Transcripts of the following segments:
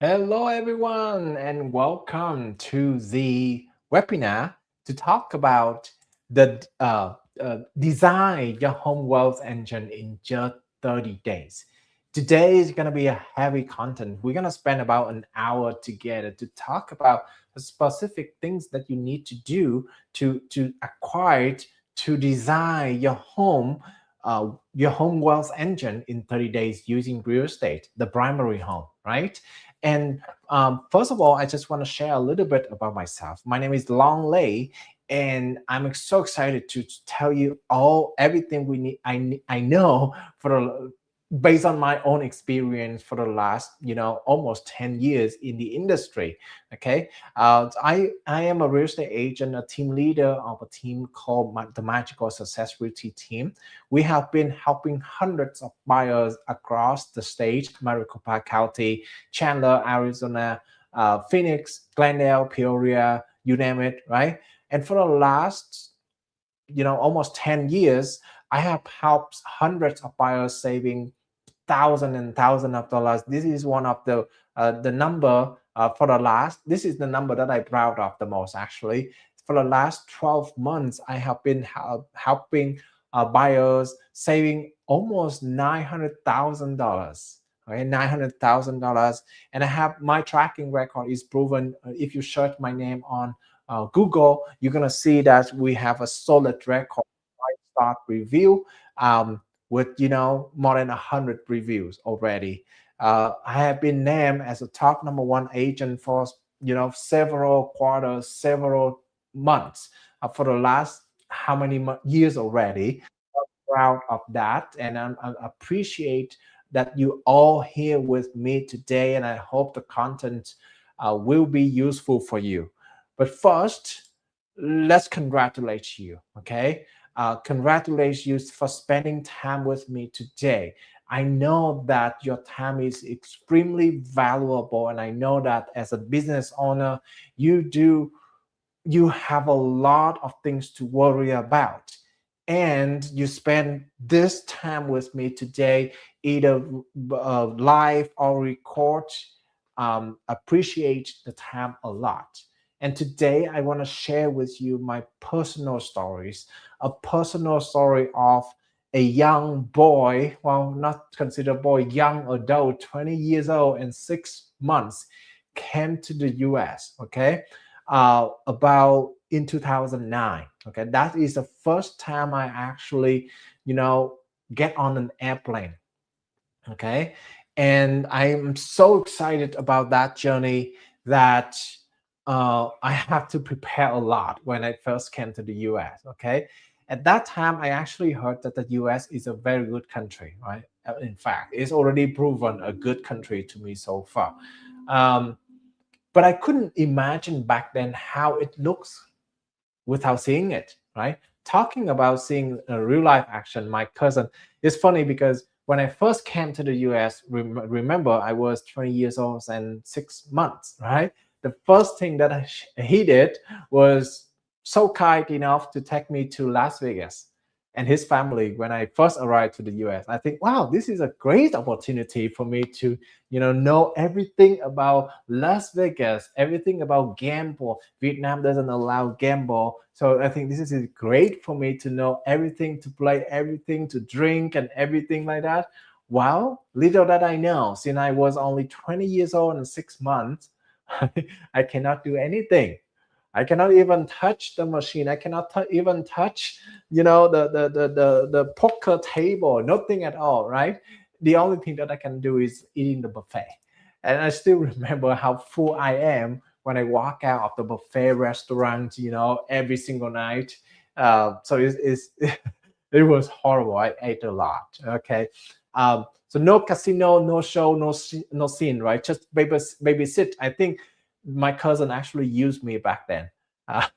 Hello, everyone, and welcome to the webinar to talk about the design your home wealth engine in just 30 days. Today is going to be a heavy content. We're going to spend about an hour together to talk about the specific things that you need to do to acquire it, to design your home wealth engine in 30 days using real estate, the primary home, right? And first of all, I just want to share a little bit about myself. My name is Long Lei, and I'm so excited to tell you all everything we need. I know for the based on my own experience for the last almost 10 years in the industry. Okay, I am a real estate agent, a team leader of a team called the Magical Success Realty Team. We have been helping hundreds of buyers across the state, Maricopa County, Chandler, Arizona, Phoenix, Glendale, Peoria, you name it, right? And for the last, almost 10 years, I have helped hundreds of buyers saving thousands and thousands of dollars. This is one of the number for the last. This is the number that I'm proud of the most, actually. For the last 12 months, I have been helping buyers saving almost $900,000. Okay, $900,000, and I have my tracking record is proven. If you search my name on Google, you're gonna see that we have a solid record, 5-star review. With more than 100 reviews already. I have been named as a top number one agent for several quarters, several months, for the last how many years already. Proud of that, and I appreciate that you all here with me today, and I hope the content will be useful for you. But first, let's congratulate you, okay? Congratulate you for spending time with me today. I know that your time is extremely valuable, and I know that as a business owner, you do you have a lot of things to worry about, and you spend this time with me today, either live or record. Appreciate the time a lot. And today I want to share with you my personal stories, a personal story of a young boy, well, not considered boy, young adult, 20 years old and 6 months, came to the US. Okay, about in 2009. Okay, that is the first time I actually, you know, get on an airplane. Okay, and I'm so excited about that journey that I have to prepare a lot when I first came to the US. Okay, at that time, I actually heard that the US is a very good country, right? In fact, it's already proven a good country to me so far. Um, but I couldn't imagine back then how it looks without seeing it, right? Talking about seeing a real life action, my cousin, it's funny because when I first came to the US, remember I was 20 years old and 6 months, right? The first thing that he did was so kind enough to take me to Las Vegas and his family when I first arrived to the US. I think, wow, this is a great opportunity for me to, know everything about Las Vegas, everything about gamble. Vietnam doesn't allow gamble. So I think this is great for me to know everything, to play everything, to drink and everything like that. Well, little that I know, since I was only 20 years old and 6 months, I cannot do anything. I cannot even touch the machine. I cannot even touch, the poker table. Nothing at all, right? The only thing that I can do is eating the buffet. And I still remember how full I am when I walk out of the buffet restaurant, every single night. So it was horrible. I ate a lot. Okay. So no casino, no show, no scene, right? Just babysit. I think my cousin actually used me back then uh,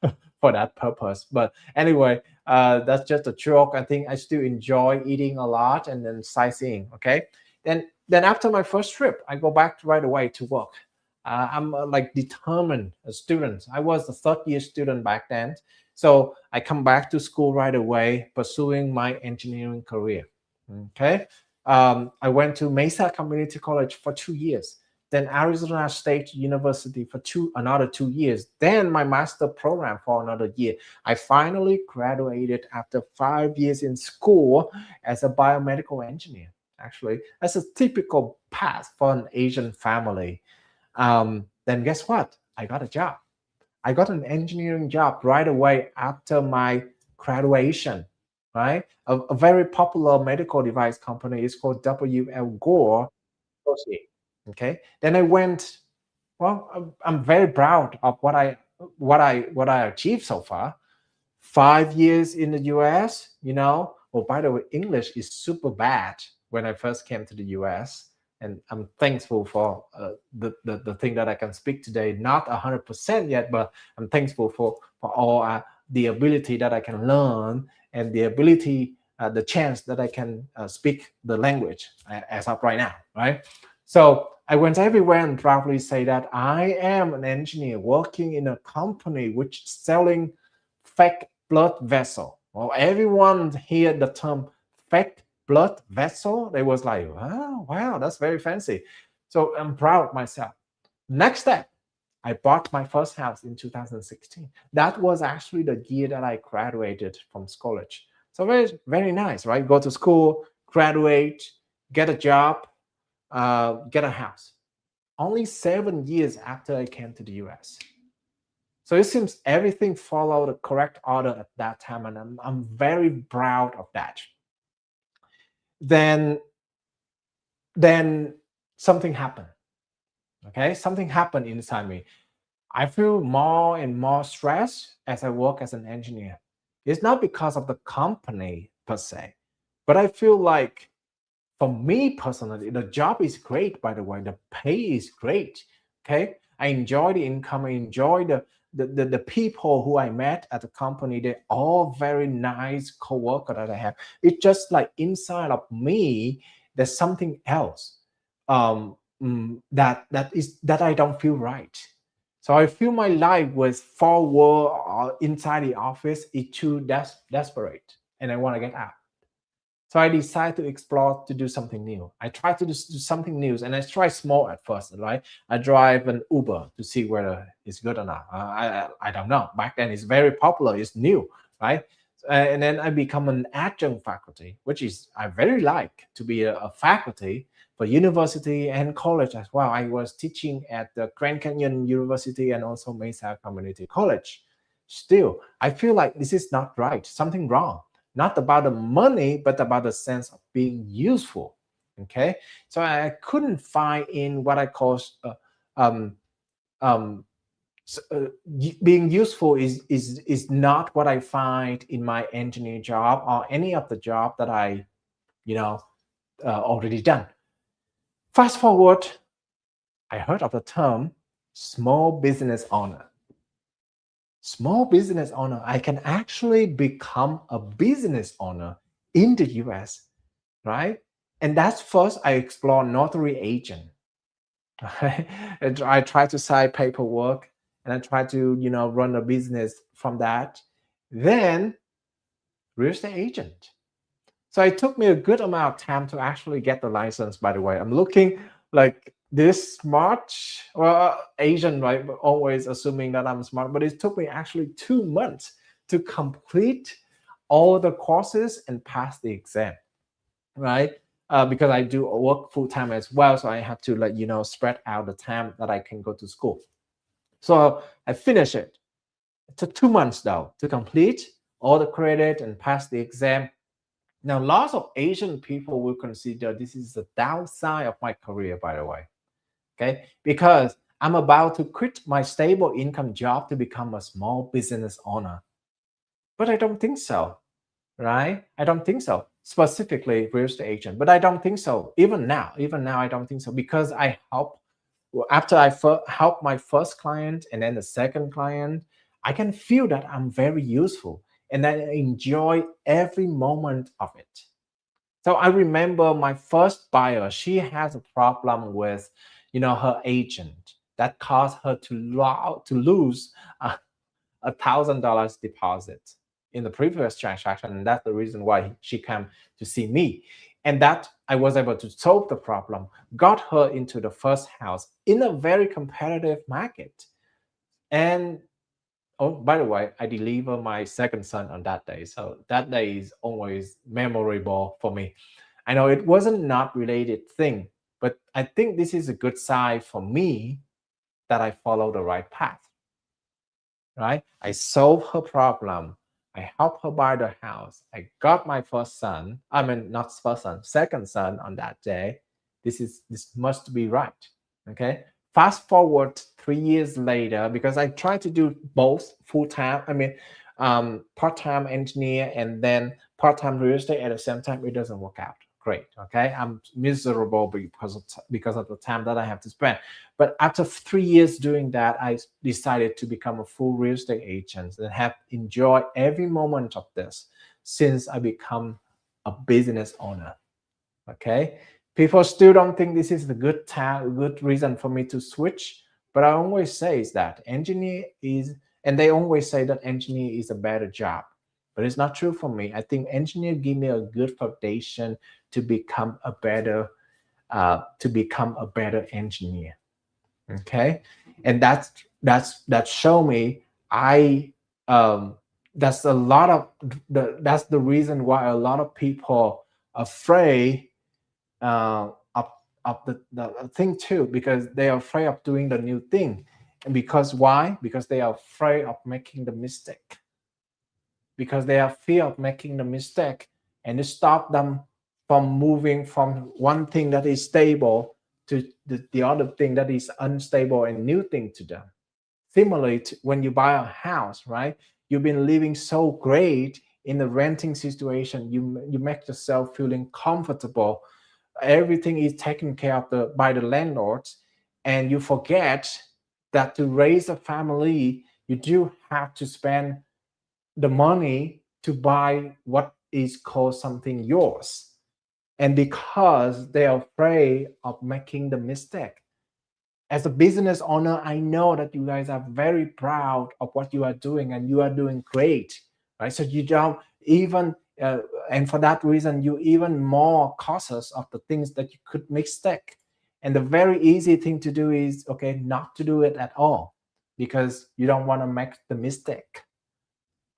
for that purpose. But anyway, that's just a joke. I think I still enjoy eating a lot and then sightseeing. Okay, then after my first trip, I go back right away to work. I'm like determined a student. I was a third year student back then, so I come back to school right away, pursuing my engineering career. Okay, I went to Mesa Community College for 2 years. then Arizona State University for another 2 years, then my master program for another year. I finally graduated after 5 years in school as a biomedical engineer. Actually, that's a typical path for an Asian family. Then guess what? I got a job. I got an engineering job right away after my graduation, right? A very popular medical device company is called WL Gore Associate. Okay. Then I went, well, I'm very proud of what I achieved so far. 5 years in the US, Oh, by the way, English is super bad when I first came to the US. And I'm thankful for the thing that I can speak today. Not 100% yet, but I'm thankful for all the ability that I can learn and the ability, the chance that I can speak the language as of right now, right? So I went everywhere and proudly say that I am an engineer working in a company which selling fake blood vessel. Well, everyone heard the term fake blood vessel. They was like, wow, wow, that's very fancy. So I'm proud of myself. Next step, I bought my first house in 2016. That was actually the year that I graduated from college. So very, very nice, right? Go to school, graduate, get a job, get a house. Only 7 years after I came to the US. So it seems everything followed the correct order at that time, and I'm very proud of that. Then then something happened. Okay, something happened inside me. I feel more and more stressed as I work as an engineer. It's not because of the company per se, but I feel like for me personally, the job is great, by the way. The pay is great. Okay. I enjoy the income. I enjoy the people who I met at the company. They're all very nice co-worker that I have. It's just like inside of me, there's something else that I don't feel right. So I feel my life was forward inside the office is too desperate, and I want to get out. So I decided to explore to do something new. I tried to do something new, and I tried small at first, right? I drive an Uber to see whether it's good or not. I don't know. Back then, it's very popular. It's new, right? And then I become an adjunct faculty, which is I very like to be a faculty for university and college as well. I was teaching at the Grand Canyon University and also Mesa Community College. Still, I feel like this is not right. Something wrong, not about the money, but about the sense of being useful. Okay, so I couldn't find in what I call um, um, being useful is not what I find in my engineering job or any of the job that I you know already done. Fast forward, I heard of the term small business owner. Small business owner, I can actually become a business owner in the US, right? And that's first I explore notary agent. Right? And I try to sign paperwork and I try to, run a business from that. Then real estate agent. So it took me a good amount of time to actually get the license, by the way. I'm looking like this smart, well, Asian, right? Always assuming that I'm smart, but it took me actually 2 months to complete all the courses and pass the exam, right? Because I do work full time as well. So I have to spread out the time that I can go to school. So I finished it. It took 2 months though to complete all the credit and pass the exam. Now, lots of Asian people will consider this is the downside of my career, by the way. Okay. Because I'm about to quit my stable income job to become a small business owner. But I don't think so, right? I don't think so. Specifically, real estate agent. But I don't think so. Even now, I don't think so because I help. Well, after I help my first client and then the second client, I can feel that I'm very useful and I enjoy every moment of it. So I remember my first buyer, she has a problem with, her agent that caused her to lose $1,000 deposit in the previous transaction. And that's the reason why she came to see me. And that I was able to solve the problem, got her into the first house in a very competitive market. And oh, by the way, I deliver my second son on that day. So that day is always memorable for me. I know it wasn't not related thing, but I think this is a good sign for me that I follow the right path, right? I solved her problem. I helped her buy the house. I got my first son. I mean, not first son, second son on that day. This must be right. Okay. Fast forward 3 years later, because I tried to do both full time. I mean, part time engineer and then part time real estate at the same time. It doesn't work out. Great. Okay. I'm miserable because of the time that I have to spend. But after 3 years doing that, I decided to become a full real estate agent and have enjoyed every moment of this since I become a business owner. Okay, people still don't think this is the good reason for me to switch, but I always say is that engineer is, and they always say that engineer is a better job, but it's not true for me. I think engineer give me a good foundation to become a better engineer. Okay, and that show me I um that's a lot of that's the reason why a lot of people afraid uh, of, the thing too, because they are afraid of doing the new thing. And because why? Because they are afraid of making the mistake, because they are fear of making the mistake, and it stop them from moving from one thing that is stable to the other thing that is unstable and new thing to them. Similarly to when you buy a house, right? You've been living so great in the renting situation, you make yourself feeling comfortable, everything is taken care of by the landlords, and you forget that to raise a family you do have to spend the money to buy what is called something yours. And because they are afraid of making the mistake, as a business owner, I know that you guys are very proud of what you are doing and you are doing great, right? So you don't even, uh, and for that reason, you even more cautious of the things that you could mistake. And the very easy thing to do is, okay, not to do it at all because you don't want to make the mistake,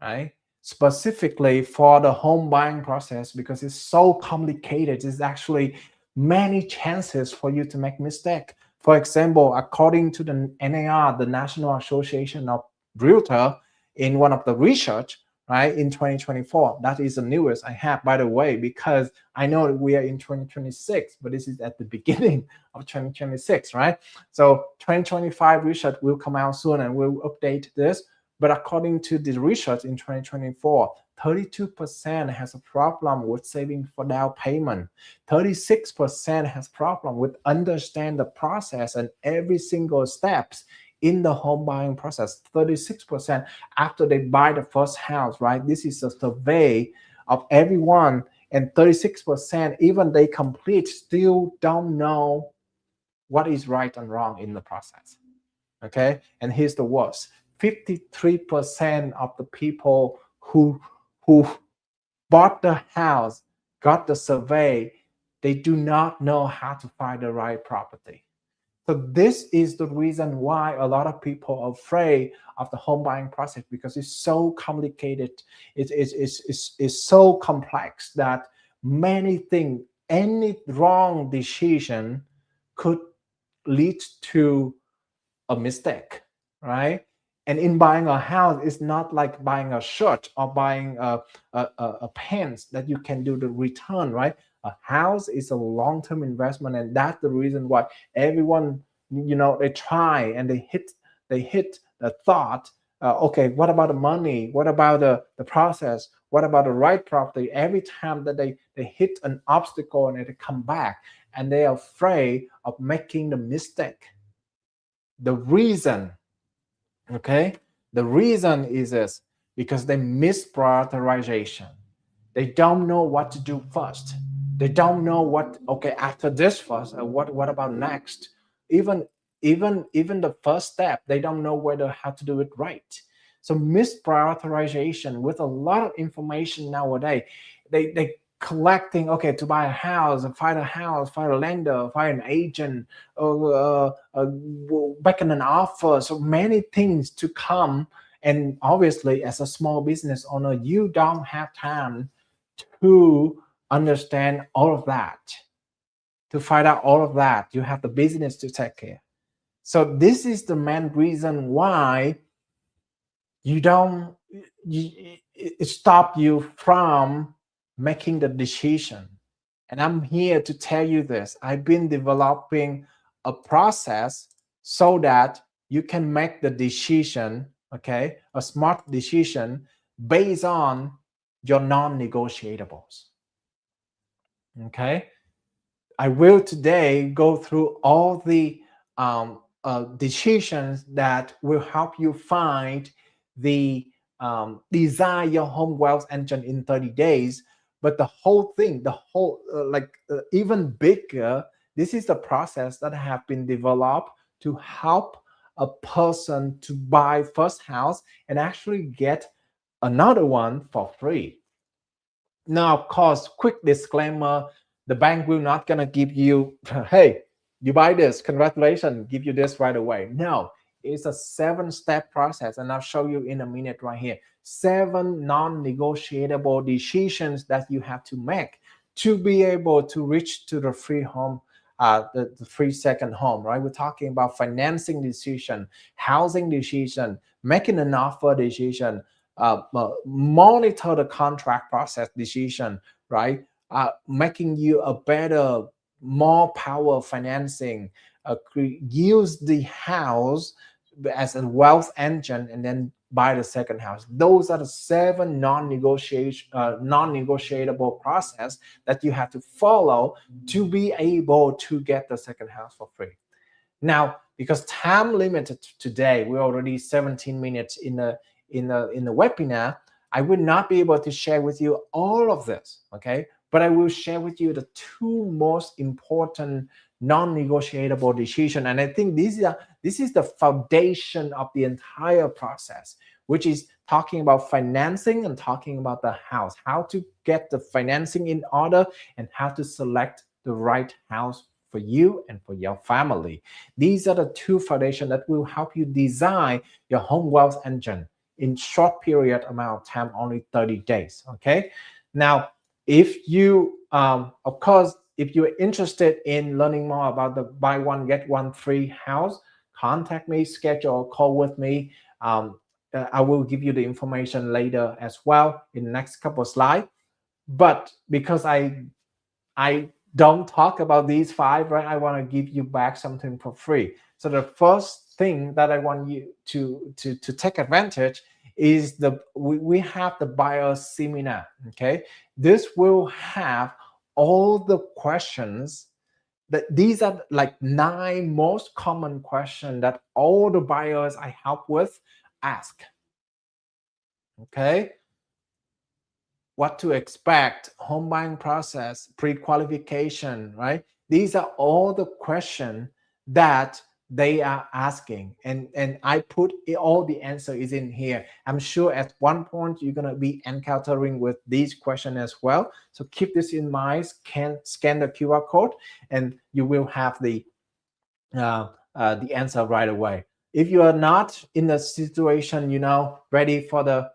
right? Specifically for the home buying process, because it's so complicated, it's actually many chances for you to make mistake. For example, according to the NAR, the National Association of Realtor, in one of the research, right, in 2024, that is the newest I have, by the way, because I know we are in 2026, but this is at the beginning of 2026, right? So 2025 research will come out soon and we'll update this. But according to the research in 2024, 32% has a problem with saving for down payment. 36% has problem with understand the process and every single steps in the home buying process. 36% after they buy the first house, right? This is a survey of everyone. And 36%, even they complete, still don't know what is right and wrong in the process. Okay, and here's the worst: 53% of the people who bought the house, got the survey, they do not know how to find the right property. So this is the reason why a lot of people are afraid of the home buying process, because it's so complicated. It's so complex that many things, any wrong decision could lead to a mistake, right? And in buying a house, it's not like buying a shirt or buying a pants that you can do the return, right? A house is a long-term investment, and that's the reason why everyone, they try and they hit the thought. Okay, what about the money? What about the process? What about the right property? Every time that they hit an obstacle and they come back, and they are afraid of making the mistake. The reason, okay, the reason is this: because they miss prioritization. They don't know what to do first. They don't know what, okay, after this first, what about next? even even the first step, they don't know whether how to do it right. So misprioritization with a lot of information nowadays, they collecting, okay, to buy a house, find a lender, find an agent, making an offer, so many things to come. And obviously, as a small business owner, you don't have time to understand all of that, to find out all of that. You have the business to take care. So this is the main reason why you don't you, it stop you from making the decision. And I'm here to tell you this. I've been developing a process so that you can make the decision, okay, a smart decision based on your non-negotiables. Okay, I will today go through all the decisions that will help you find the design your home wealth engine in 30 days. But the whole thing, the whole even bigger, this is the process that have been developed to help a person to buy first house and actually get another one for free. Now, of course, quick disclaimer, the bank will not gonna give you, hey, you buy this, congratulations, give you this right away. No, it's a 7-step process, and I'll show you in a minute right here. 7 non-negotiable decisions that you have to make to be able to reach to the free home, the free second home, right? We're talking about financing decision, housing decision, making an offer decision, monitor the contract process decision, right? Making you a better, more power financing, use the house as a wealth engine, and then buy the second house. Those are the 7 non-negotiable process that you have to follow to be able to get the second house for free. Now, because time limited today, we're already 17 minutes in the webinar. I will not be able to share with you all of this, okay? But I will share with you the 2 most important non-negotiable decision, and I think this is the foundation of the entire process, which is talking about financing and talking about the house, how to get the financing in order, and how to select the right house for you and for your family. These are the 2 foundations that will help you design your home wealth engine in short period amount of time, only 30 days. Okay. Now, if you, of course, if you're interested in learning more about the buy one, get one free house, contact me, schedule a call with me. I will give you the information later as well in the next couple of slides. But because I don't talk about these 5, right? I want to give you back something for free. So the first thing that I want you to take advantage is we have the buyer seminar. Okay, this will have all the questions that these are like 9 most common questions that all the buyers I help with ask. Okay, what to expect, home buying process, pre-qualification, right? These are all the questions that they are asking, and I put all the answer is in here. I'm sure at one point you're going to be encountering with these questions as well, so keep this in mind. Scan the QR code and you will have the answer right away. If you are not in the situation, ready for the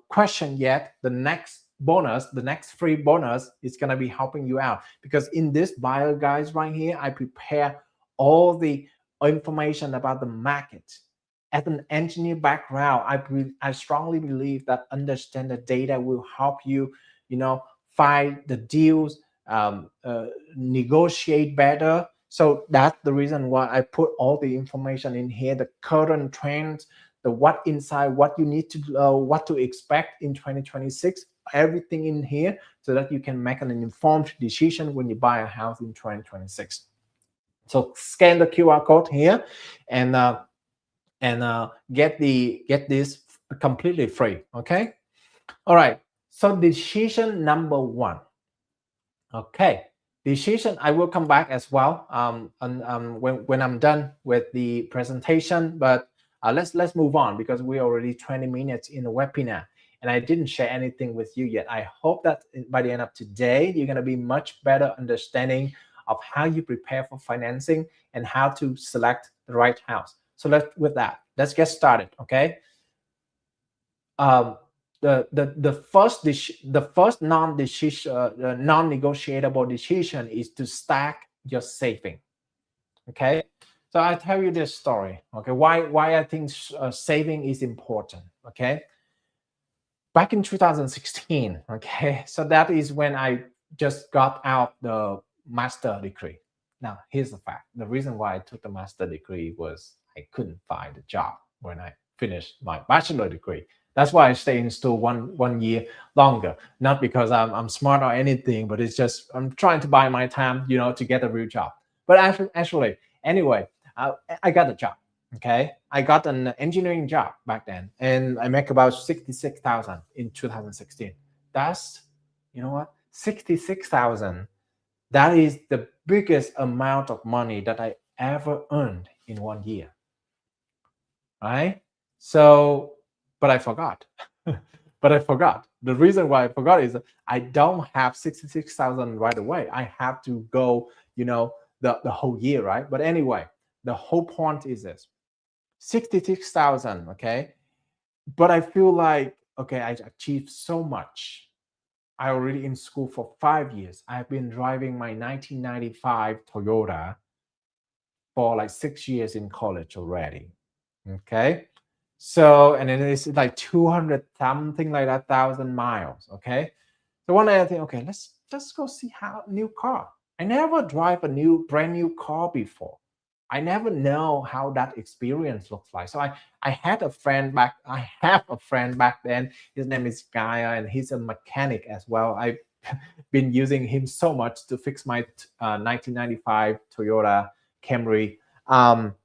question yet, the next bonus, the next free bonus is going to be helping you out, because in this bio guides right here, I prepare all the information about the market. As an engineer background, I strongly believe that understand the data will help you, find the deals, negotiate better. So that's the reason why I put all the information in here, the current trends, the what inside, what you need to what to expect in 2026, everything in here, so that you can make an informed decision when you buy a house in 2026. So scan the QR code here and get this completely free. Okay. All right. So decision number 1. Okay. Decision, I will come back as well when I'm done with the presentation, but let's move on, because we're already 20 minutes in the webinar. and I didn't share anything with you yet. I hope that by the end of today, you're going to be much better understanding of how you prepare for financing and how to select the right house. So let's get started. Okay. um, the first non-negotiable decision is to stack your saving. Okay, so I tell you this story. Okay, why I think saving is important. Okay, back in 2016. Okay, so that is when I just got out the master degree. Now here's the fact: the reason why I took the master degree was I couldn't find a job when I finished my bachelor degree. That's why I stayed in school one year longer. Not because I'm smart or anything, but it's just I'm trying to buy my time, to get a real job. But actually, anyway, I, I got a job. Okay, I got an engineering job back then, and I make about 66,000 in 2016. That's, you know what, 66,000. That is the biggest amount of money that I ever earned in one year, right? So, but I forgot. But I forgot. The reason why I forgot is I don't have 66,000 right away. I have to go, the whole year, right? But anyway, the whole point is this: 66,000. Okay, but I feel like, okay, I achieved so much. I already in school for 5 years. I've been driving my 1995 Toyota for like 6 years in college already. Okay, so and then it's like 200 something like that thousand miles. Okay, so one day I think, okay, let's go see how new car. I never drive a brand new car before. I never know how that experience looks like. So I had a friend back. I have a friend back then. His name is Gaia, and he's a mechanic as well. I've been using him so much to fix my 1995 Toyota Camry. Um,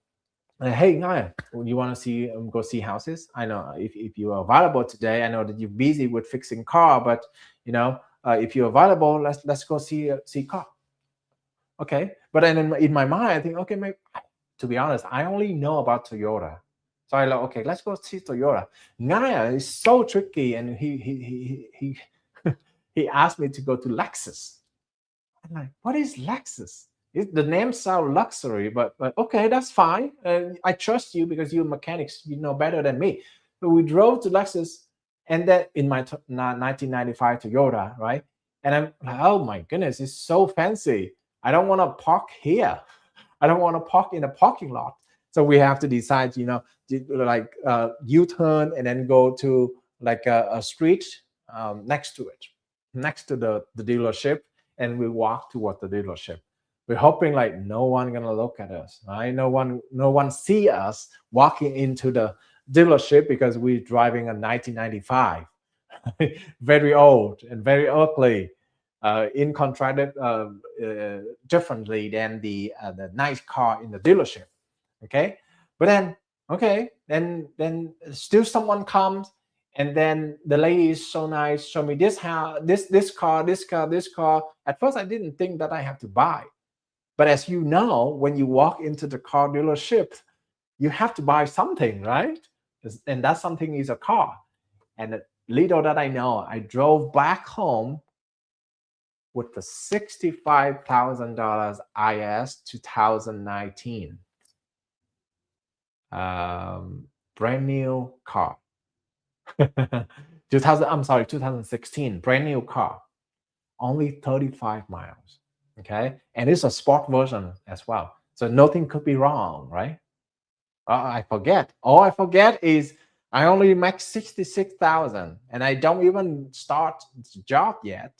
Hey, Gaia, you want to go see houses? I know if you are available today. I know that you're busy with fixing car, but if you're available, let's go see car. Okay, but then in my mind, I think, okay, maybe, to be honest, I only know about Toyota. So I like, okay, let's go see Toyota. Naya is so tricky, and he asked me to go to Lexus. I'm like, what is Lexus? The name sounds luxury, but okay, that's fine. I trust you because you're mechanics, you know better than me. So we drove to Lexus, and then in my 1995 Toyota, right? And I'm like, oh my goodness, it's so fancy. I don't want to park here. I don't want to park in a parking lot. So we have to decide, like U-turn and then go to like a street next to it, next to the dealership, and we walk toward the dealership. We're hoping like no one gonna look at us, right? No one see us walking into the dealership because we're driving a 1995, very old and very ugly, in contracted differently than the nice car in the dealership. Okay, but then okay, then still someone comes, and then the lady is so nice, show me this house, this car, this car. At first I didn't think that I have to buy, but as you know, when you walk into the car dealership, you have to buy something, right? And that something is a car. And little that I know, I drove back home with the $65,000 IS 2019, brand new car. 2000, I'm sorry, 2016, brand new car, only 35 miles. Okay, and it's a sport version as well, so nothing could be wrong, right? I forget. All I forget is I only make 66,000, and I don't even start the job yet,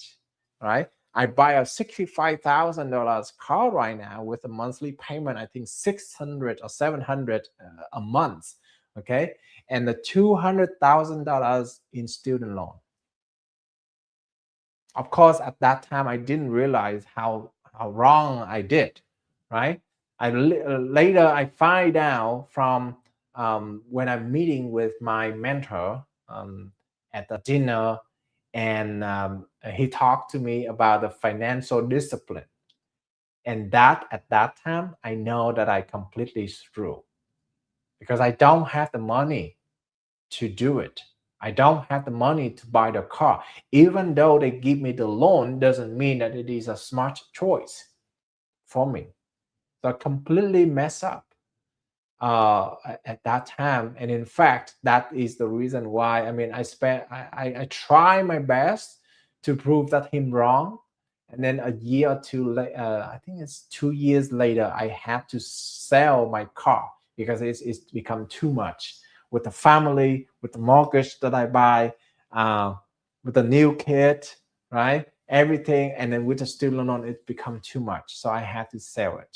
right? I buy a $65,000 car right now with a monthly payment, I think 600 or 700 a month, okay, and the $200,000 in student loan. Of course, at that time, I didn't realize how wrong I did, right? Later I find out from when I'm meeting with my mentor at the dinner, and he talked to me about the financial discipline. And that at that time, I know that I completely screw because I don't have the money to do it. I don't have the money to buy the car. Even though they give me the loan, doesn't mean that it is a smart choice for me. So I completely mess up at that time. And in fact, that is the reason why, I mean, I try my best to prove that him wrong. And then a year or two later, I think it's 2 years later, I had to sell my car because it's become too much with the family, with the mortgage that I buy, uh, with the new kid, right? Everything. And then with the student loan, it become too much. So I had to sell it.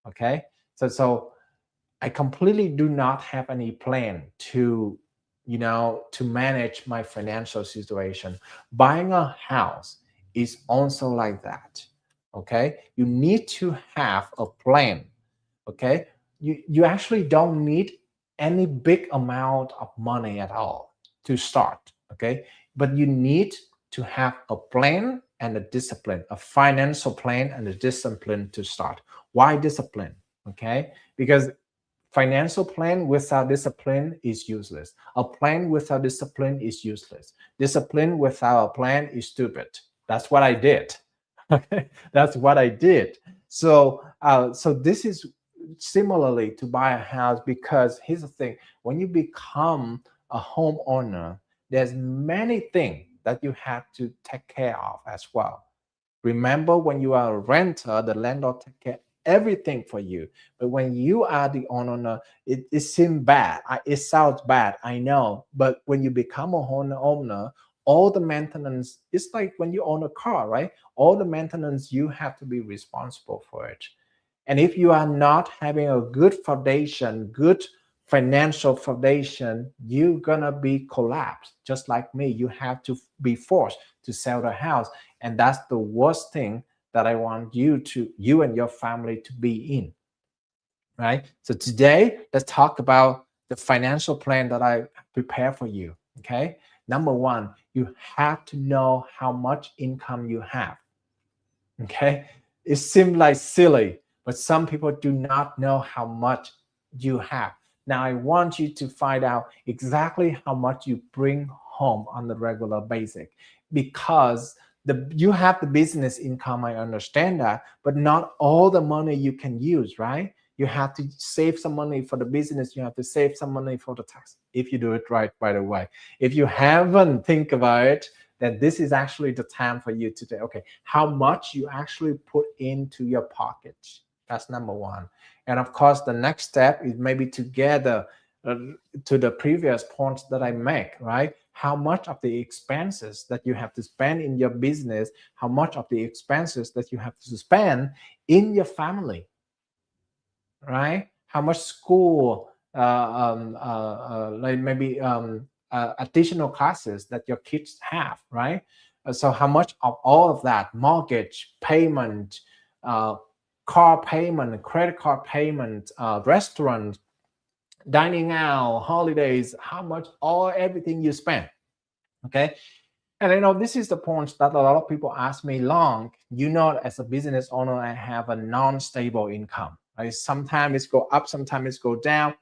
Okay. So I completely do not have any plan to, to manage my financial situation. Buying a house is also like that. Okay. You need to have a plan. Okay. You actually don't need any big amount of money at all to start. Okay. But you need to have a plan and a discipline, a financial plan and a discipline to start. Why discipline? Okay. Because financial plan without discipline is useless. A plan without discipline is useless. Discipline without a plan is stupid. That's what I did. Okay, that's what I did. So this is similarly to buy a house, because here's the thing: when you become a homeowner, there's many things that you have to take care of as well. Remember, when you are a renter, the landlord take care everything for you. But when you are the owner, it seems bad. It sounds bad, I know. But when you become a owner, all the maintenance, it's like when you own a car, right? All the maintenance, you have to be responsible for it. And if you are not having a good foundation, good financial foundation, you're gonna be collapsed. Just like me, you have to be forced to sell the house. And that's the worst thing that I want you and your family to be in, right? So today, let's talk about the financial plan that I prepare for you. Okay. Number one, you have to know how much income you have. Okay. It seems like silly, but some people do not know how much you have. Now I want you to find out exactly how much you bring home on the regular basis, because you have the business income, I understand that, but not all the money you can use, right? You have to save some money for the business, you have to save some money for the tax, if you do it right, by the way. If you haven't think about it, then this is actually the time for you to say, okay, how much you actually put into your pocket. That's number one. And of course, the next step is maybe together to the previous points that I make, right? How much of the expenses that you have to spend in your business, how much of the expenses that you have to spend in your family, right? How much school, like maybe additional classes that your kids have, right? So how much of all of that, mortgage payment, uh, car payment, credit card payment, restaurant, dining out, holidays, how much, all everything you spend, okay? And I know this is the point that a lot of people ask me, Long, as a business owner, I have a non-stable income, right? Sometimes it's go up, sometimes it's go down.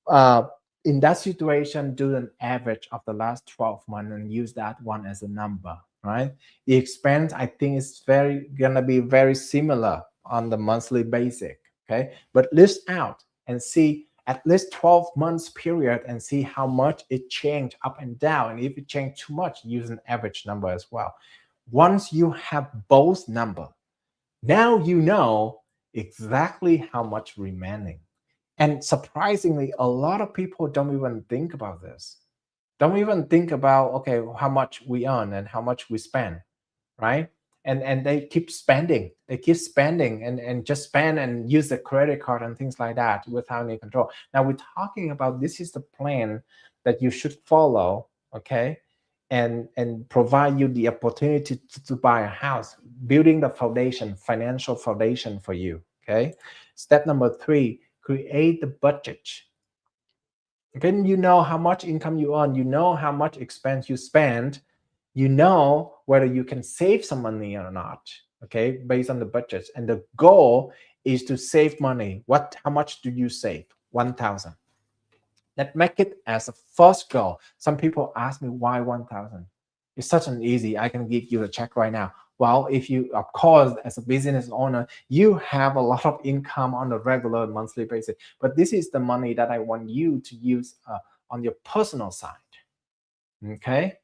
uh, in that situation, do an average of the last 12 months and use that one as a number, right? The expense, I think, is very gonna be very similar on the monthly basic, okay? But list out and see at least 12 months period and see how much it changed up and down. And if it changed too much, use an average number as well. Once you have both number, now you know exactly how much remaining. And surprisingly, a lot of people don't even think about this. Don't even think about, okay, how much we earn and how much we spend, right? And they keep spending. They keep spending and just spend and use the credit card and things like that without any control. Now we're talking about, this is the plan that you should follow, okay? And provide you the opportunity to buy a house, building the foundation, financial foundation for you, okay? Step number three, create the budget. Okay, you know how much income you earn, you know how much expense you spend, you know whether you can save some money or not, okay, based on the budgets. And the goal is to save money. How much do you save? 1,000. Let's make it as a first goal. Some people ask me why 1,000. It's such an easy. I can give you the check right now. Well, if you, of course, as a business owner, you have a lot of income on a regular monthly basis. But this is the money that I want you to use on your personal side. Okay,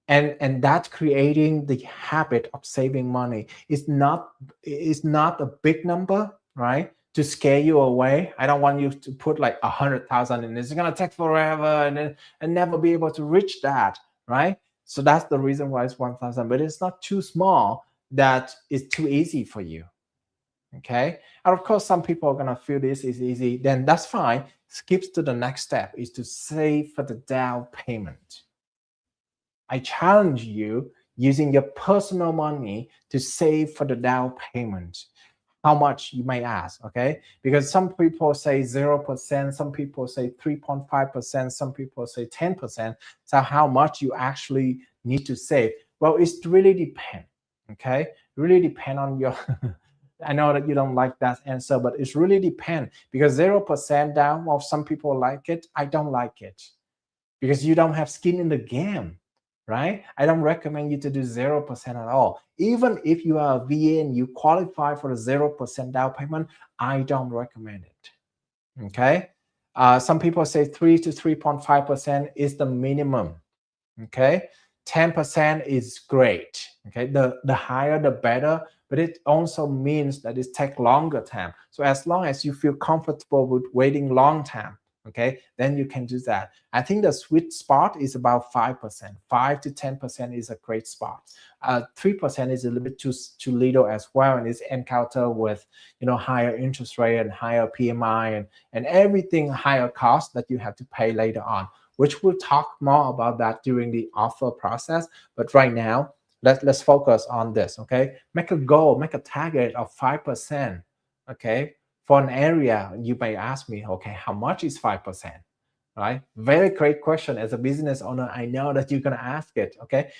and that creating the habit of saving money is not a big number, right, to scare you away. I don't want you to put like 100,000 and it's gonna take forever and never be able to reach that, right? So that's the reason why it's 1,000, but it's not too small that it's too easy for you. Okay, and of course some people are gonna feel this is easy, then that's fine. Skips to the next step is to save for the down payment. I challenge you using your personal money to save for the down payment. How much, you may ask, okay? Because some people say 0%, some people say 3.5%, some people say 10%. So how much you actually need to save? Well, it's really depend, okay? Really depend on your I know that you don't like that answer, but it's really depend because 0% down, well, some people like it. I don't like it because you don't have skin in the game, right? I don't recommend you to do 0% at all. Even if you are a VA and you qualify for the 0% down payment, I don't recommend it. Okay. Some people say 3 to 3.5% is the minimum. Okay, 10% is great. Okay, the higher the better, but it also means that it takes longer time. So as long as you feel comfortable with waiting long time, okay, then you can do that. I think the sweet spot is about 5%. 5 to 10% is a great spot. 3% is a little bit too little as well, and it's encounter with higher interest rate and higher PMI and everything higher cost that you have to pay later on, which we'll talk more about that during the offer process. But right now, let's focus on this. Okay, make a goal, make a target of 5%. Okay, for an area, you may ask me, okay, how much is 5%? Right, very great question. As a business owner, I know that you're gonna ask it. Okay,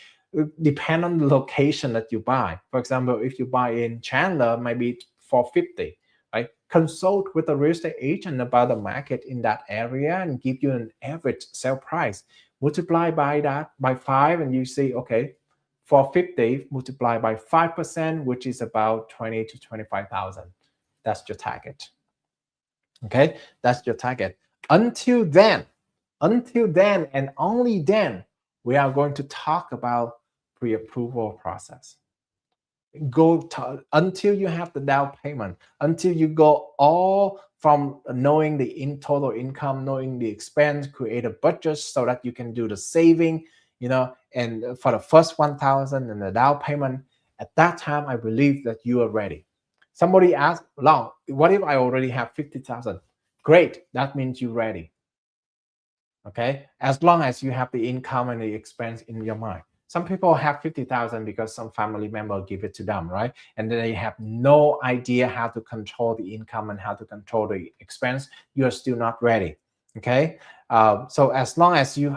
depend on the location that you buy. For example, if you buy in Chandler, maybe 450. Right, consult with a real estate agent about the market in that area and give you an average sale price. Multiply by that by 5 and you see, okay, 450 multiply by 5%, which is about 20 to 25,000. That's your target. Okay, that's your target. Until then, and only then, we are going to talk about pre-approval process. Until you have the down payment, until you go all from knowing the total income, knowing the expense, create a budget so that you can do the saving, and for the first 1,000 and the down payment. At that time, I believe that you are ready. Somebody asked, Long, what if I already have 50,000? Great, that means you're ready. Okay, as long as you have the income and the expense in your mind. Some people have 50,000 because some family member give it to them, right? And then they have no idea how to control the income and how to control the expense. You are still not ready. Okay, so as long as you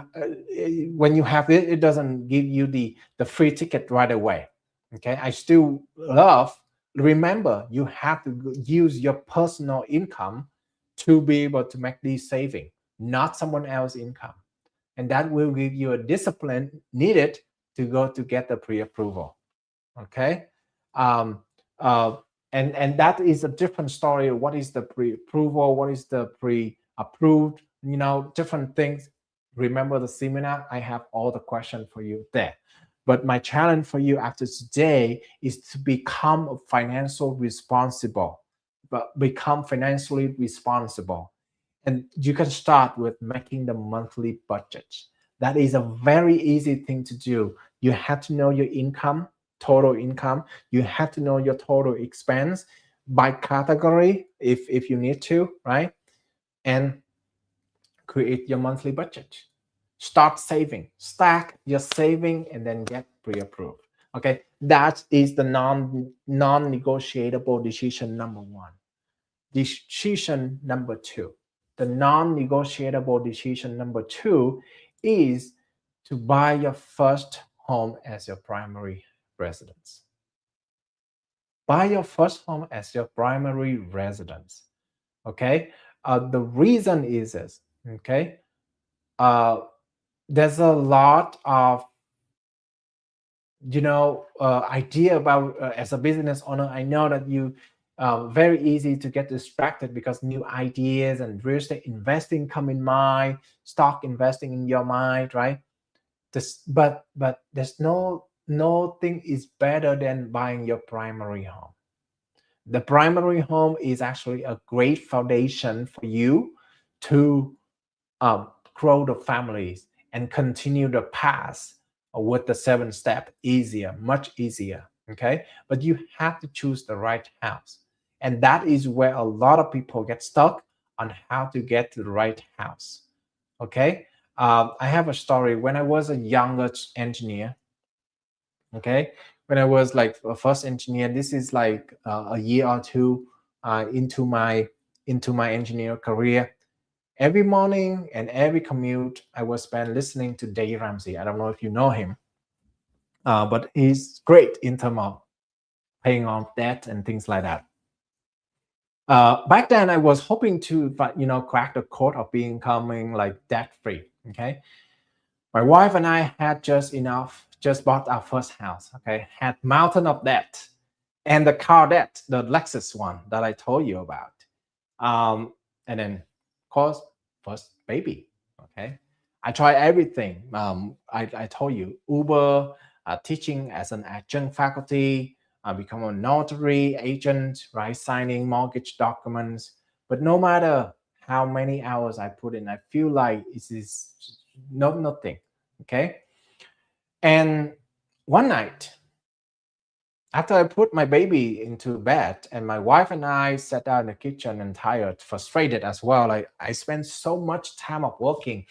when you have it, it doesn't give you the free ticket right away. Okay, I still love, remember, you have to use your personal income to be able to make these savings, not someone else's income. And that will give you a discipline needed to go to get the pre-approval. Okay. Um, uh, and that is a different story. What is the pre-approval? What is the pre-approved? Different things. Remember the seminar? I have all the questions for you there. But my challenge for you after today is to become financial responsible, but become financially responsible. And you can start with making the monthly budget. That is a very easy thing to do. You have to know your income, total income. You have to know your total expense by category if you need to, right? And create your monthly budget. Start saving, stack your saving, and then get pre-approved. Okay, that is the non-negotiable decision number one. Decision number two, the non-negotiable decision number two is to buy your first home as your primary residence. Buy your first home as your primary residence. Okay, the reason is this. Okay, uh, there's a lot of idea about, as a business owner. I know that you very easy to get distracted because new ideas and real estate investing come in mind, stock investing in your mind, right? But there's no thing is better than buying your primary home. The primary home is actually a great foundation for you to grow the families and continue the path with the 7 step easier, much easier. Okay, but you have to choose the right house, and that is where a lot of people get stuck on how to get to the right house. Okay, I have a story. When I was a younger engineer, okay, when I was like a first engineer, this is like a year or two into my engineer career. Every morning and every commute, I was spent listening to Dave Ramsey. I don't know if you know him, but he's great in terms of paying off debt and things like that. Back then, I was hoping to, crack the code of becoming like debt free. Okay, my wife and I had just bought our first house. Okay, had mountain of debt, and the car debt, the Lexus one that I told you about. And then, of course, first baby. Okay, I try everything. I told you Uber, teaching as an adjunct faculty, become a notary agent, right, signing mortgage documents. But no matter how many hours I put in, I feel like it is nothing. Okay, and one night, after I put my baby into bed and my wife and I sat down in the kitchen and tired, frustrated as well. I spent so much time of working,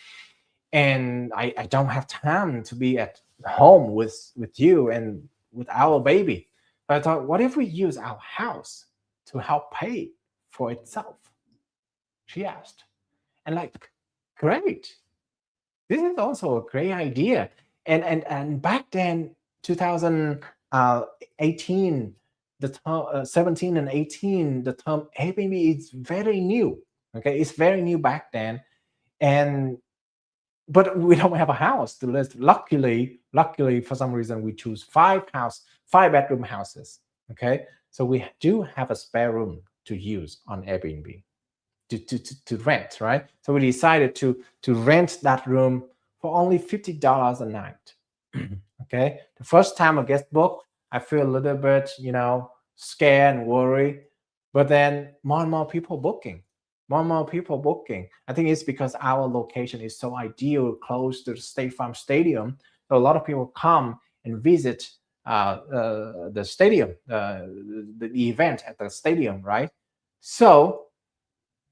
and I don't have time to be at home with you and with our baby. But I thought, what if we use our house to help pay for itself? She asked. And like, great. This is also a great idea. And back then, 2018, the term 17 and 18, the term Airbnb is very new. Okay, it's very new back then, and but we don't have a house to list. Luckily, for some reason, we choose 5 bedroom houses. Okay, so we do have a spare room to use on Airbnb to rent, right? So we decided to rent that room for only $50 a night. Okay, the first time I get booked, I feel a little bit, scared and worried. But then more and more people booking, more and more people booking. I think it's because our location is so ideal, close to the State Farm Stadium. So a lot of people come and visit the stadium, the event at the stadium, right? So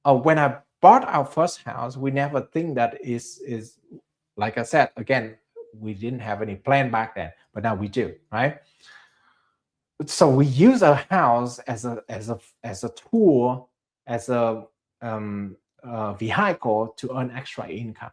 when I bought our first house, we never think that is like I said again, we didn't have any plan back then, but now we do, right? So we use a house as a tool, as a vehicle to earn extra income.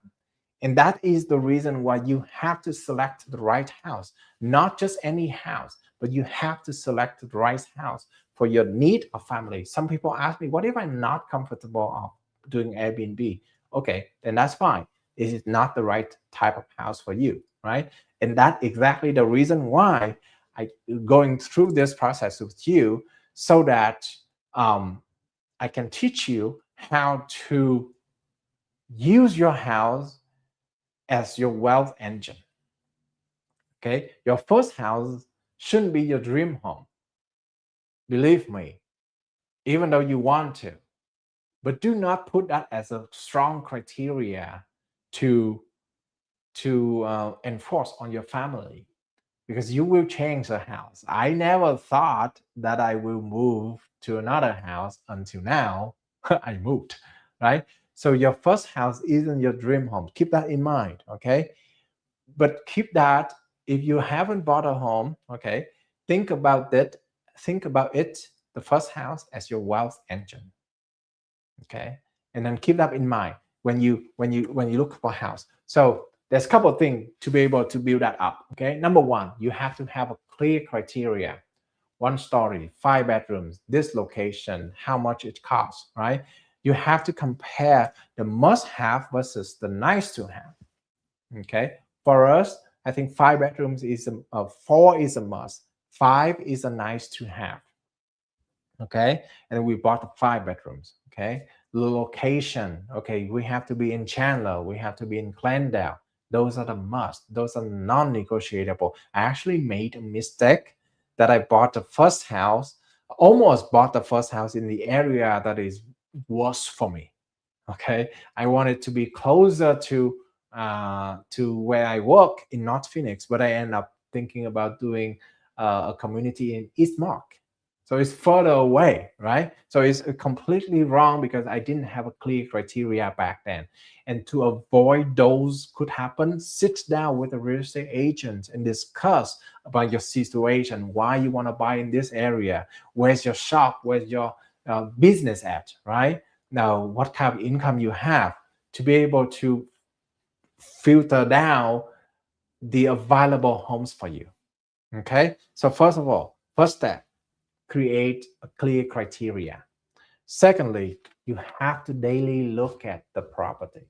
And that is the reason why you have to select the right house, not just any house, but you have to select the right house for your need of family. Some people ask me, what if I'm not comfortable of doing Airbnb? Okay, then that's fine. This is not the right type of house for you, right? And that's exactly the reason why I going through this process with you, so that um, I can teach you how to use your house as your wealth engine. Okay, your first house shouldn't be your dream home, believe me, even though you want to. But do not put that as a strong criteria to enforce on your family, because you will change the house. I never thought that I will move to another house until now. I moved, right? So your first house isn't your dream home. Keep that in mind, okay? But keep that, if you haven't bought a home, okay, think about that. Think about it, the first house, as your wealth engine, okay, and then keep that in mind when you look for a house. So there's a couple of things to be able to build that up. Okay, number one, you have to have a clear criteria. 1 story, 5 bedrooms, this location, how much it costs, right? You have to compare the must have versus the nice to have. Okay, for us, I think 5 bedrooms is four is a must, five is a nice to have. Okay, and we bought 5 bedrooms. Okay, the location, okay, we have to be in Chandler, we have to be in Glendale. Those are the must, those are non-negotiable. I actually made a mistake that I bought the first house, almost bought the first house in the area that is worse for me. Okay, I wanted to be closer to where I work in North Phoenix, but I end up thinking about doing a community in East Mark. So it's further away, right? So it's completely wrong because I didn't have a clear criteria back then. And to avoid those could happen, sit down with a real estate agent and discuss about your situation, why you want to buy in this area, where's your shop, where's your business at, right? Now, what kind of income you have to be able to filter down the available homes for you. Okay, so first of all, first step, create a clear criteria. Secondly, you have to daily look at the property.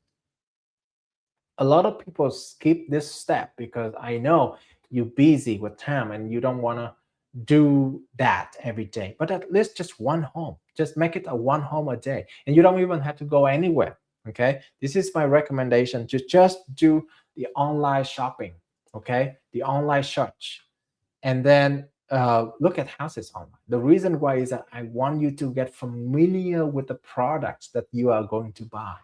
A lot of people skip this step because I know you're busy with time and you don't want to do that every day, but at least just one home, just make it a one home a day, and you don't even have to go anywhere. Okay, this is my recommendation, to just do the online shopping. Okay, the online search, and then look at houses online. The reason why is that I want you to get familiar with the products that you are going to buy.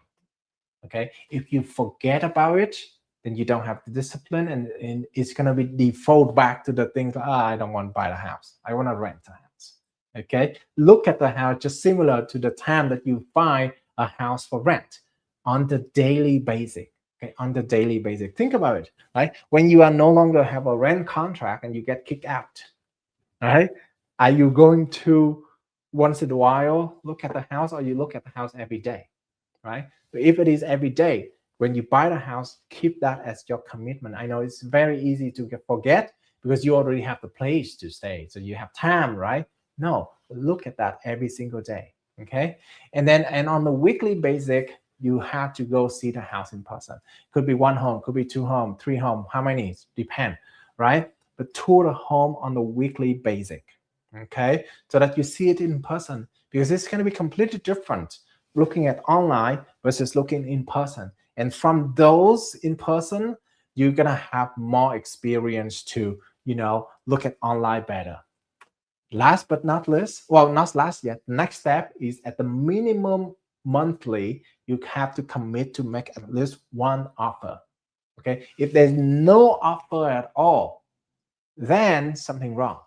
Okay, if you forget about it, then you don't have the discipline, and it's going to be default back to the things. I don't want to buy the house, I want to rent a house. Okay, look at the house just similar to the time that you find a house for rent, on the daily basis. Okay, on the daily basis, think about it. Right, when you are no longer have a rent contract and you get kicked out, right, are you going to once in a while look at the house, or you look at the house every day? Right? But if it is every day, when you buy the house, keep that as your commitment. I know it's very easy to forget because you already have the place to stay, so you have time, right? No, look at that every single day. Okay, and on the weekly basic, you have to go see the house in person. Could be one home, could be two home, three home, how many? Depend, right? But tour the home on the weekly basic. Okay, so that you see it in person, because it's going to be completely different looking at online versus looking in person. And from those in person, you're gonna have more experience to, look at online better. Last but not least, well, not last yet, next step is at the minimum monthly, you have to commit to make at least one offer. Okay, if there's no offer at all, then something wrong.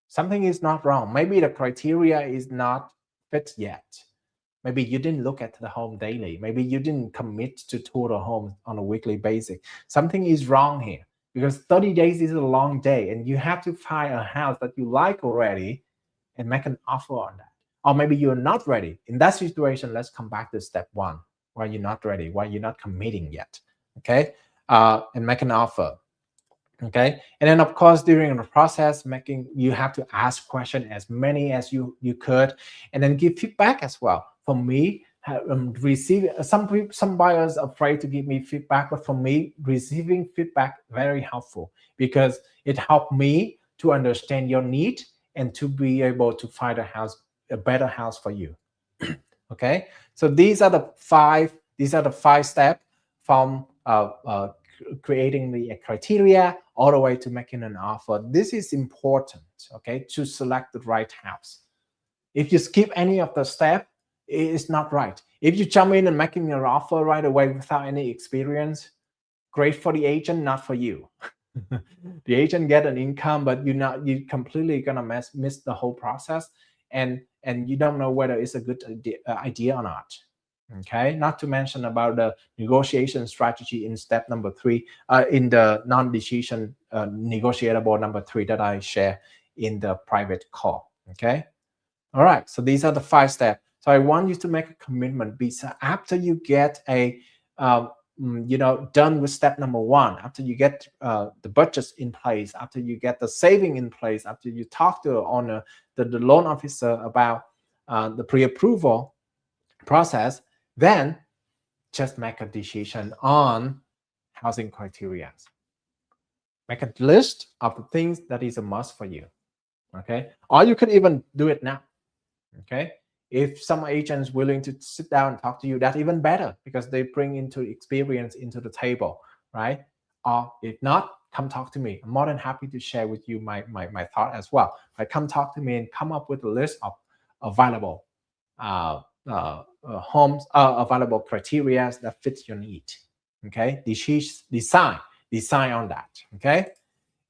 Something is not wrong. Maybe the criteria is not fit yet. Maybe you didn't look at the home daily. Maybe you didn't commit to tour the home on a weekly basis. Something is wrong here, because 30 days is a long day and you have to find a house that you like already and make an offer on that. Or maybe you're not ready. In that situation, let's come back to step one. Why you're not ready, why you're not committing yet. Okay, and make an offer. Okay, and then of course during the process, making you have to ask question as many as you could, and then give feedback as well. For me, receiving some buyers are afraid to give me feedback, but for me, receiving feedback very helpful, because it helped me to understand your need and to be able to find a better house for you. Okay, so these are the five steps from creating the criteria all the way to making an offer. This is important, okay, to select the right house. If you skip any of the step, it's not right. If you jump in and making an offer right away without any experience, great for the agent, not for you. The agent get an income, but you completely gonna miss the whole process, and you don't know whether it's a good idea or not. Okay, not to mention about the negotiation strategy in step number 3, in the non-decision negotiable number 3 that I share in the private call. Okay, all right, so these are the 5 steps. So I want you to make a commitment. After you get done with step number 1, after you get the budgets in place, after you get the saving in place, after you talk to the owner, the loan officer about the pre-approval, process, then just make a decision on housing criteria. Make a list of the things that is a must for you. Okay, or you could even do it now. Okay, if some agents willing to sit down and talk to you, that's even better because they bring into experience into the table, right? Or if not, come talk to me. I'm more than happy to share with you my thought as well. Right? Come talk to me and come up with a list of available homes, available criteria that fits your need. Okay, design on that. Okay,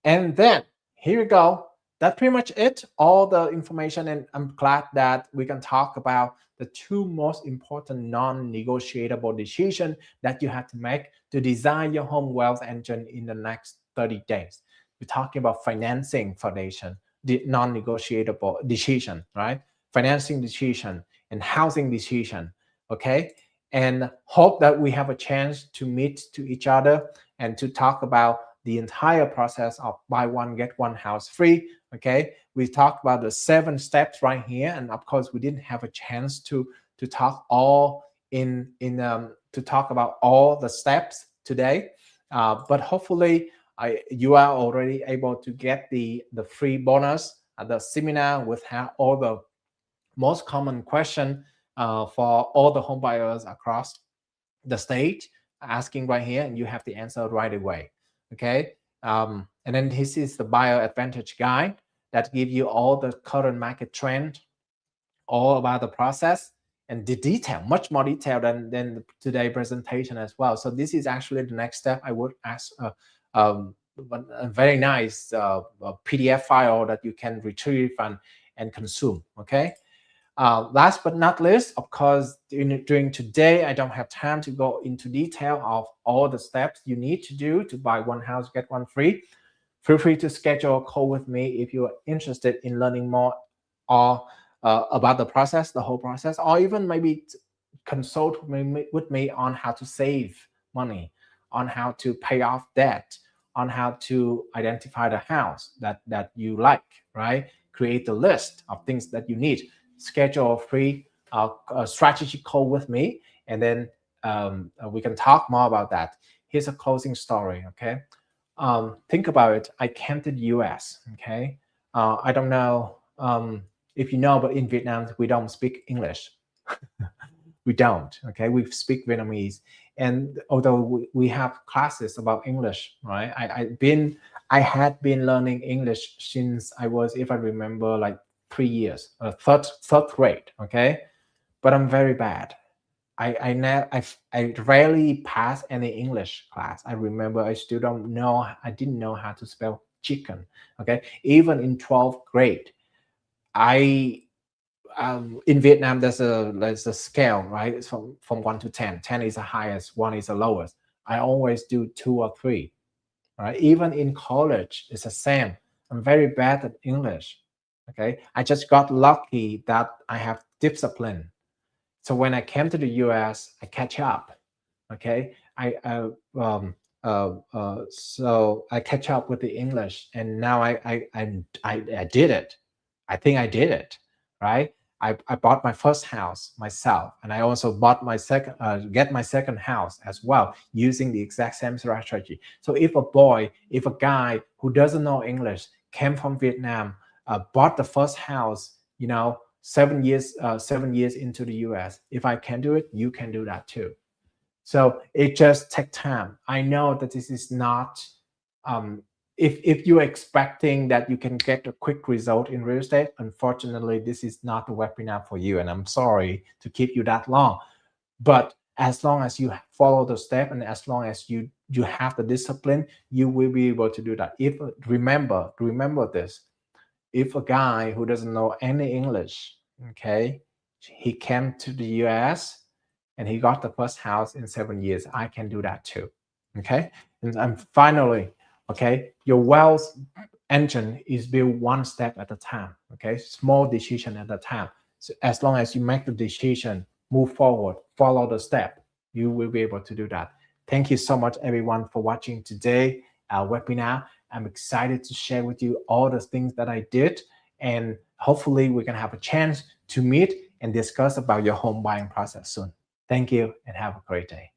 and then here you go. That's pretty much it. All the information, and I'm glad that we can talk about the two most important non-negotiable decisions that you have to make to design your home wealth engine in the next 30 days. We're talking about financing foundation, the non-negotiable decision, right? Financing decision and housing decision. Okay. And hope that we have a chance to meet to each other and to talk about the entire process of buy one get one house free. Okay, we talked about the 7 steps right here, and of course we didn't have a chance to talk all to talk about all the steps today, but hopefully you are already able to get the free bonus the seminar with all the most common question for all the home buyers across the state asking right here, and you have the answer right away. Okay, and then this is the buyer advantage guide that give you all the current market trend, all about the process and the detail, much more detail than today's presentation as well. So this is actually the next step. I would ask a very nice PDF file that you can retrieve and consume. Okay. Last but not least, of course, during today, I don't have time to go into detail of all the steps you need to do to buy one house, get one free. Feel free to schedule a call with me if you're interested in learning more or about the process, the whole process, or even maybe consult with me on how to save money, on how to pay off debt, on how to identify the house that you like, right? Create the list of things that you need. Schedule a free strategy call with me, and then we can talk more about that. Here's a closing story, okay? Think about it. I came to the US, okay? I don't know if you know, but in Vietnam, we don't speak English. We don't, okay? We speak Vietnamese. And although we have classes about English, right? I had been learning English since I was, if I remember, like 3 years, third grade, okay? But I'm very bad. I rarely pass any English class. I remember I didn't know how to spell chicken. Okay, even in 12th grade, I in Vietnam there's a scale, right? It's from 1 to 10. 10 is the highest, one is the lowest. I always do 2 or 3. Right, even in college, it's the same. I'm very bad at English. Okay, I just got lucky that I have discipline. So when I came to the US, I catch up. Okay, so I catch up with the English, and now I did it. I think I did it, right? I bought my first house myself, and I also bought my get my second house as well using the exact same strategy. So if a guy who doesn't know English came from Vietnam, bought the first house, 7 years into the US, if I can do it, you can do that too. So it just takes time. I know that this is not, if you're expecting that you can get a quick result in real estate, unfortunately, this is not the webinar for you. And I'm sorry to keep you that long. But as long as you follow the step and as long as you have the discipline, you will be able to do that. If remember this, if a guy who doesn't know any English, okay, he came to the US and he got the first house in 7 years, I can do that too. Okay. And finally, okay, your wealth engine is built one step at a time. Okay, small decision at a time. So as long as you make the decision, move forward, follow the step, you will be able to do that. Thank you so much, everyone, for watching today our webinar. I'm excited to share with you all the things that I did, and hopefully we can have a chance to meet and discuss about your home buying process soon. Thank you and have a great day.